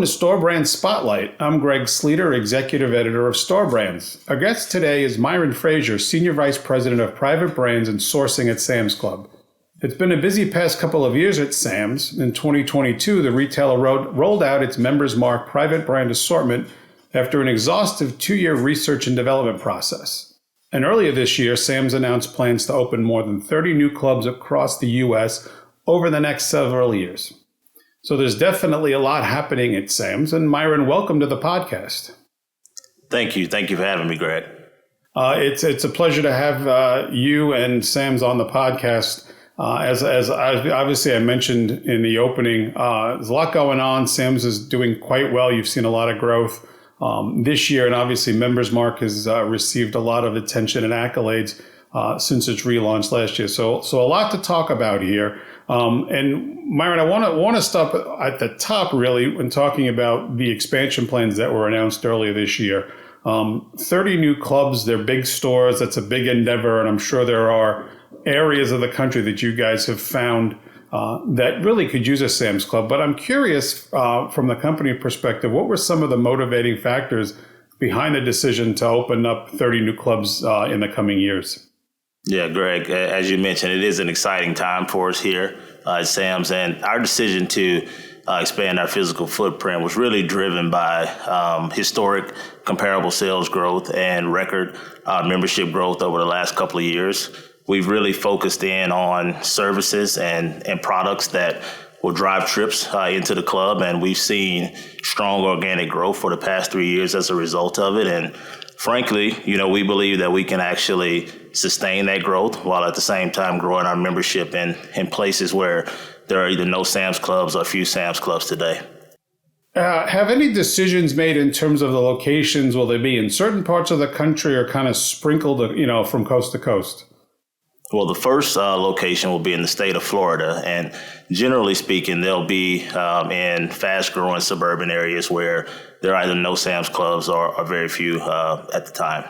to Store Brand Spotlight. I'm Greg Sleater, Executive Editor of Store Brands. Our guest today is Myron Frazier, Senior Vice President of Private Brands and Sourcing at Sam's Club. It's been a busy past couple of years at Sam's. In 2022, the retailer rolled out its Members Mark private brand assortment after an exhaustive 2-year research and development process. And earlier this year, Sam's announced plans to open more than 30 new clubs across the U.S. over the next several years. So there's definitely a lot happening at Sam's. And Myron, welcome to the podcast. Thank you. Thank you for having me, Greg. It's a pleasure to have you and Sam's on the podcast. As obviously I mentioned in the opening, there's a lot going on. Sam's is doing quite well. You've seen a lot of growth this year, and obviously Members Mark has received a lot of attention and accolades since its relaunch last year. So a lot to talk about here. And Myron, I want to stop at the top really when talking about the expansion plans that were announced earlier this year. 30 new clubs, they're big stores. That's a big endeavor, and I'm sure there are areas of the country that you guys have found that really could use a Sam's Club. But I'm curious from the company perspective, what were some of the motivating factors behind the decision to open up 30 new clubs in the coming years? Yeah, Greg, as you mentioned, it is an exciting time for us here at Sam's, and our decision to expand our physical footprint was really driven by historic comparable sales growth and record membership growth over the last couple of years. We've really focused in on services and products that will drive trips into the club, and we've seen strong organic growth for the past 3 years as a result of it. And frankly, we believe that we can actually sustain that growth while at the same time growing our membership in places where there are either no Sam's Clubs or few Sam's Clubs today. Have any decisions made in terms of the locations? Will they be in certain parts of the country or kind of sprinkled, from coast to coast? Well, the first location will be in the state of Florida, and generally speaking, they'll be in fast-growing suburban areas where there are either no Sam's Clubs or very few at the time.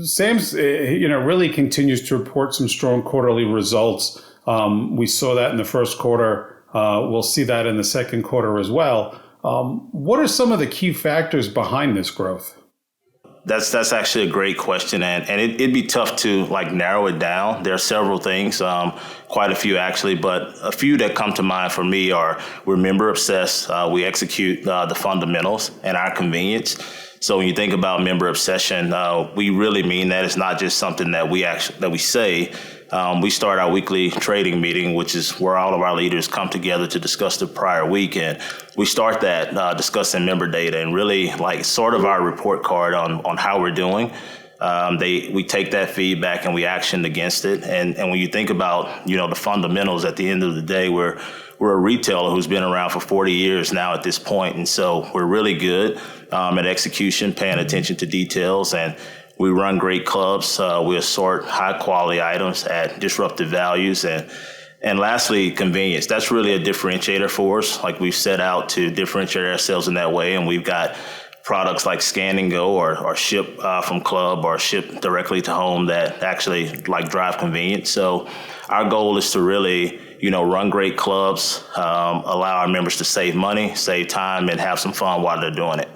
Sam's, really continues to report some strong quarterly results. We saw that in the first quarter. We'll see that in the second quarter as well. What are some of the key factors behind this growth? That's actually a great question, and it'd be tough to narrow it down. There are several things, quite a few actually, but a few that come to mind for me are we're member obsessed. We execute the fundamentals and our convenience. So when you think about member obsession, we really mean that. It's not just something that we say. We start our weekly trading meeting, which is where all of our leaders come together to discuss the prior week. And we start that discussing member data and really sort of our report card on how we're doing. We take that feedback and we action against it. And when you think about, the fundamentals at the end of the day, we're a retailer who's been around for 40 years now at this point. And so we're really good at execution, paying attention to details, and we run great clubs. We assort high-quality items at disruptive values. And lastly, convenience. That's really a differentiator for us. We've set out to differentiate ourselves in that way, and we've got products like Scan and Go or ship from club or ship directly to home that actually drive convenience. So our goal is to really, run great clubs, allow our members to save money, save time, and have some fun while they're doing it.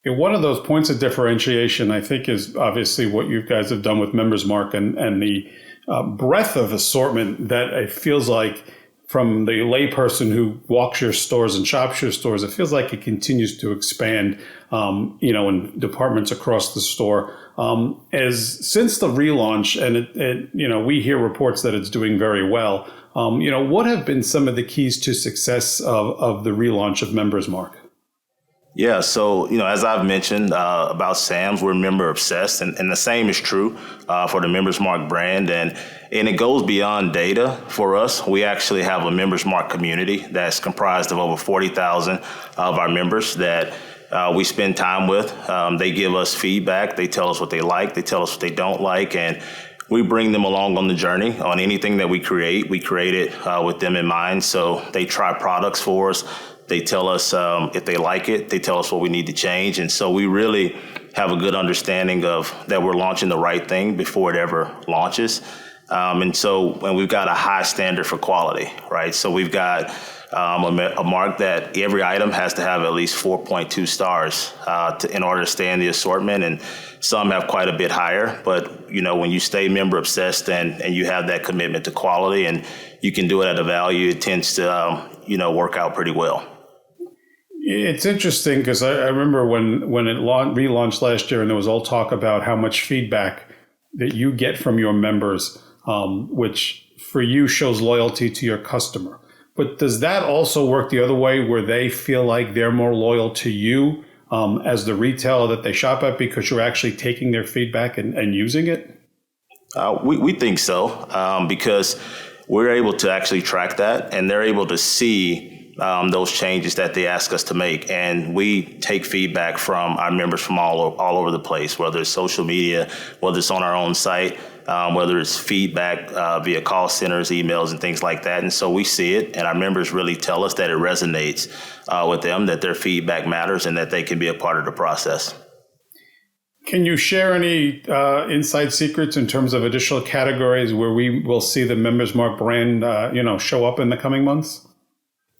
One of those points of differentiation, I think, is obviously what you guys have done with Members Mark and the breadth of assortment that it feels like from the layperson who walks your stores and shops your stores, it feels like it continues to expand, in departments across the store. Since the relaunch, and we hear reports that it's doing very well. What have been some of the keys to success of the relaunch of Members Mark? Yeah, so, as I've mentioned about Sam's, we're member obsessed, and the same is true for the Members Mark brand. And it goes beyond data for us. We actually have a Members Mark community that's comprised of over 40,000 of our members that we spend time with. They give us feedback. They tell us what they like. They tell us what they don't like. And we bring them along on the journey on anything that we create. We create it with them in mind. So they try products for us. They tell us if they like it. They tell us what we need to change. And so we really have a good understanding of that we're launching the right thing before it ever launches. And we've got a high standard for quality, right? So we've got a mark that every item has to have at least 4.2 stars in order to stay in the assortment. And some have quite a bit higher. But, when you stay member obsessed and you have that commitment to quality and you can do it at a value, it tends to, work out pretty well. It's interesting because I remember when it relaunched last year and there was all talk about how much feedback that you get from your members, which for you shows loyalty to your customer. But does that also work the other way where they feel like they're more loyal to you as the retailer that they shop at because you're actually taking their feedback and using it? We think so because we're able to actually track that and they're able to see those changes that they ask us to make. And we take feedback from our members from all over the place, whether it's social media, whether it's on our own site, whether it's feedback via call centers, emails, and things like that. And so we see it, and our members really tell us that it resonates with them, that their feedback matters, and that they can be a part of the process. Can you share any inside secrets in terms of additional categories where we will see the Members Mark brand, show up in the coming months?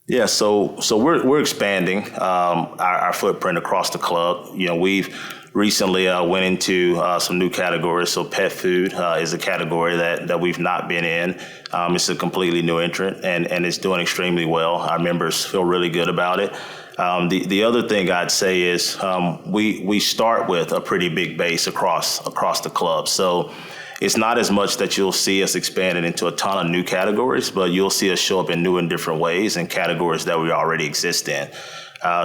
Yeah, so we're expanding our footprint across the club. We've recently went into some new categories. So pet food is a category that we've not been in. It's a completely new entrant, and it's doing extremely well. Our members feel really good about it. The other thing I'd say is we start with a pretty big base across the club. So it's not as much that you'll see us expanding into a ton of new categories, but you'll see us show up in new and different ways in categories that we already exist in.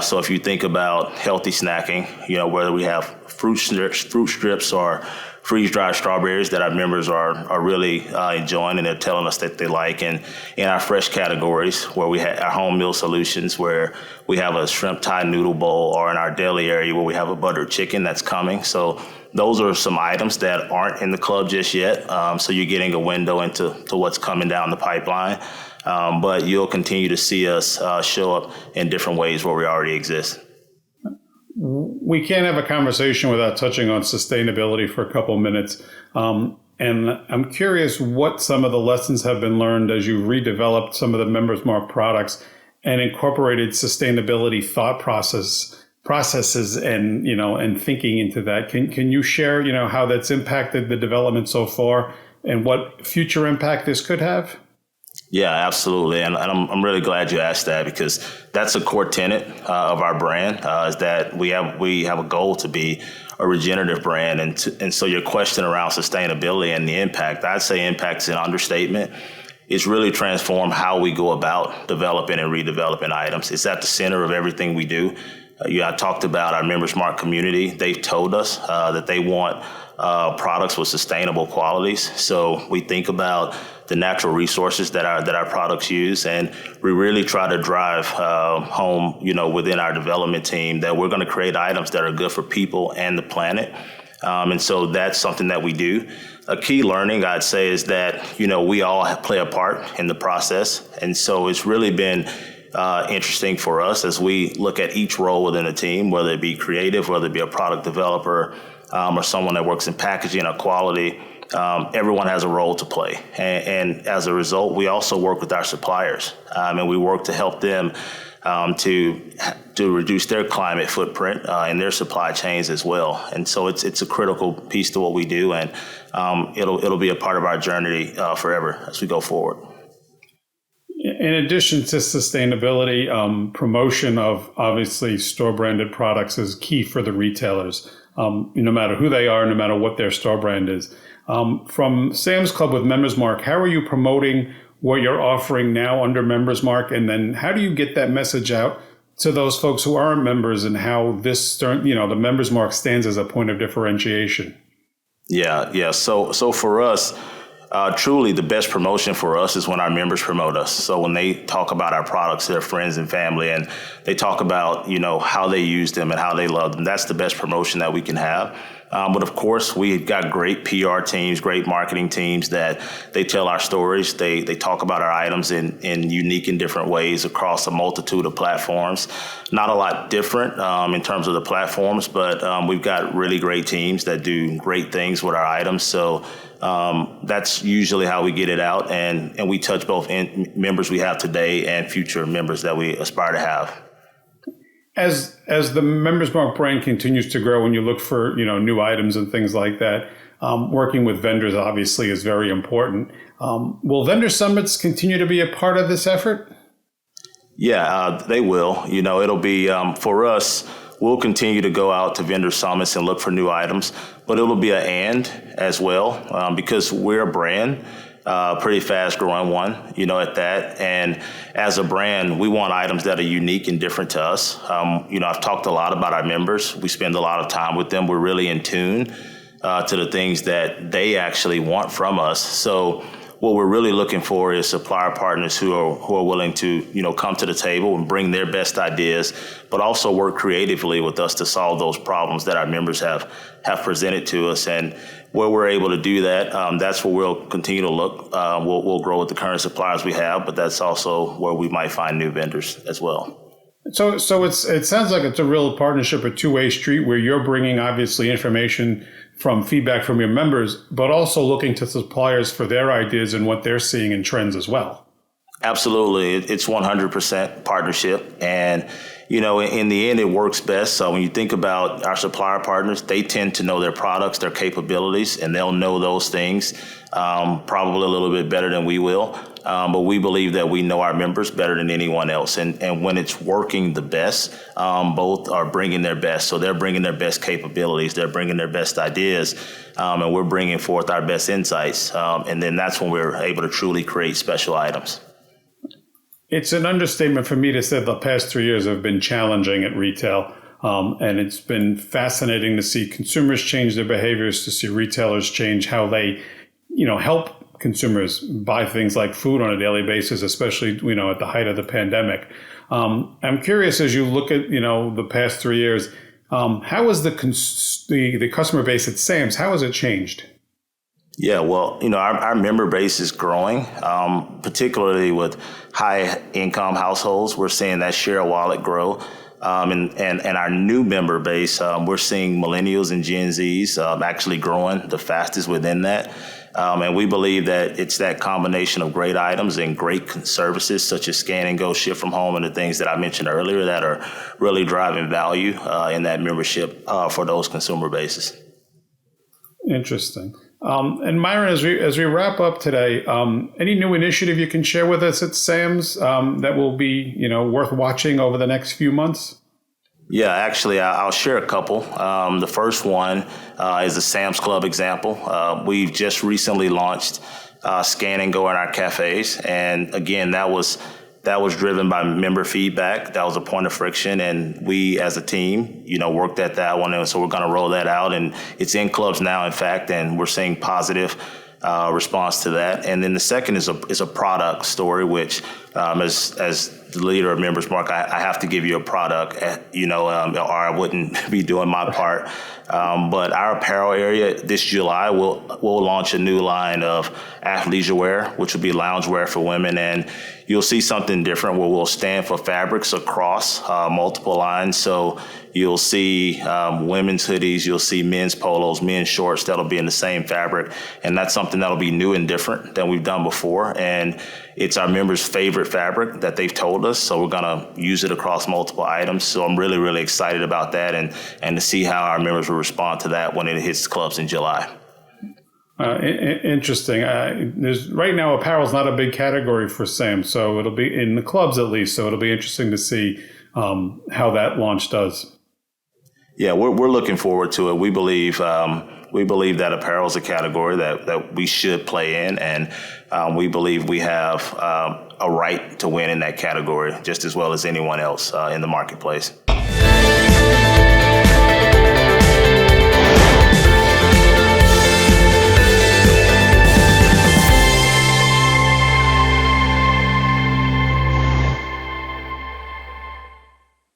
So if you think about healthy snacking, whether we have fruit strips or freeze-dried strawberries that our members are really enjoying and they're telling us that they like. And in our fresh categories where we have our home meal solutions where we have a shrimp Thai noodle bowl, or in our deli area where we have a buttered chicken that's coming. So those are some items that aren't in the club just yet. So you're getting a window into what's coming down the pipeline. But you'll continue to see us show up in different ways where we already exist. We can't have a conversation without touching on sustainability for a couple minutes. And I'm curious what some of the lessons have been learned as you redeveloped some of the Members Mark products and incorporated sustainability thought processes and thinking into that. Can you share, how that's impacted the development so far and what future impact this could have? Yeah, absolutely. And I'm really glad you asked that because that's a core tenet of our brand is that we have a goal to be a regenerative brand. And so your question around sustainability and the impact, I'd say impact is an understatement. It's really transformed how we go about developing and redeveloping items. It's at the center of everything we do. I talked about our Members Mark community. They've told us that they want products with sustainable qualities. So we think about the natural resources that our products use, and we really try to drive home, within our development team that we're going to create items that are good for people and the planet. And so that's something that we do. A key learning, I'd say, is that, we all play a part in the process. And so it's really been interesting for us as we look at each role within a team, whether it be creative, whether it be a product developer, or someone that works in packaging or quality. Everyone has a role to play. And as a result, we also work with our suppliers, and we work to help them to reduce their climate footprint in their supply chains as well. And so it's a critical piece to what we do, and it'll be a part of our journey forever as we go forward. In addition to sustainability, promotion of obviously store-branded products is key for the retailers, no matter who they are, no matter what their store brand is. From Sam's Club with Members Mark, how are you promoting what you're offering now under Members Mark? And then how do you get that message out to those folks who aren't members and how this, the Members Mark stands as a point of differentiation? Yeah. So for us, truly the best promotion for us is when our members promote us. So when they talk about our products to their friends and family, and they talk about, how they use them and how they love them, that's the best promotion that we can have. But of course, we've got great PR teams, great marketing teams that they tell our stories. They talk about our items in unique and different ways across a multitude of platforms. Not a lot different in terms of the platforms, but we've got really great teams that do great things with our items. So that's usually how we get it out. And we touch both members we have today and future members that we aspire to have. As the Members Mark brand continues to grow and you look for, new items and things like that, working with vendors obviously is very important. Will vendor summits continue to be a part of this effort? Yeah, they will. It'll be for us. We'll continue to go out to vendor summits and look for new items, but it'll be an and as well because we're a brand. Pretty fast growing one, at that. And as a brand, we want items that are unique and different to us. I've talked a lot about our members. We spend a lot of time with them. We're really in tune to the things that they actually want from us. So what we're really looking for is supplier partners who are willing to, come to the table and bring their best ideas, but also work creatively with us to solve those problems that our members have presented to us. And where we're able to do that, that's where we'll continue to look. We'll grow with the current suppliers we have, but that's also where we might find new vendors as well. So it sounds like it's a real partnership, a two-way street where you're bringing obviously information from feedback from your members, but also looking to suppliers for their ideas and what they're seeing in trends as well. Absolutely. It's 100% partnership. And, in the end, it works best. So when you think about our supplier partners, they tend to know their products, their capabilities, and they'll know those things probably a little bit better than we will. But we believe that we know our members better than anyone else. And when it's working the best, both are bringing their best. So they're bringing their best capabilities. They're bringing their best ideas. And we're bringing forth our best insights. And then that's when we're able to truly create special items. It's an understatement for me to say the past 3 years have been challenging at retail. And it's been fascinating to see consumers change their behaviors, to see retailers change how they, help consumers buy things like food on a daily basis, especially, at the height of the pandemic. I'm curious, as you look at, the past 3 years, how has the customer base at Sam's, how has it changed? Yeah, well, our member base is growing, particularly with high income households. We're seeing that share of wallet grow. And our new member base, we're seeing millennials and Gen Zs actually growing the fastest within that. And we believe that it's that combination of great items and great services such as scan and go, ship from home, and the things that I mentioned earlier that are really driving value in that membership for those consumer bases. Interesting. And Myron, as we wrap up today, any new initiative you can share with us at Sam's that will be, worth watching over the next few months? Yeah, actually, I'll share a couple. The first one is a Sam's Club example. We've just recently launched Scan and Go in our cafes. And again, that was driven by member feedback. That was a point of friction. And we as a team, worked at that one. And so we're going to roll that out. And it's in clubs now, in fact, and we're seeing positive response to that. And then the second is a product story, which as the leader of Members Mark, I have to give you a product, or I wouldn't be doing my part. But our apparel area this July, we'll launch a new line of athleisure wear, which will be loungewear for women. And you'll see something different where we'll stand for fabrics across multiple lines. So you'll see women's hoodies, you'll see men's polos, men's shorts that'll be in the same fabric. And that's something that'll be new and different than we've done before. And it's our members' favorite fabric that they've told us. So we're going to use it across multiple items. So I'm really, really excited about that and to see how our members will respond to that when it hits clubs in July. Interesting. There's right now apparel is not a big category for Sam, so it'll be in the clubs at least. So it'll be interesting to see how that launch does. Yeah, we're looking forward to it. We believe that apparel is a category that we should play in, and we believe we have a right to win in that category just as well as anyone else in the marketplace.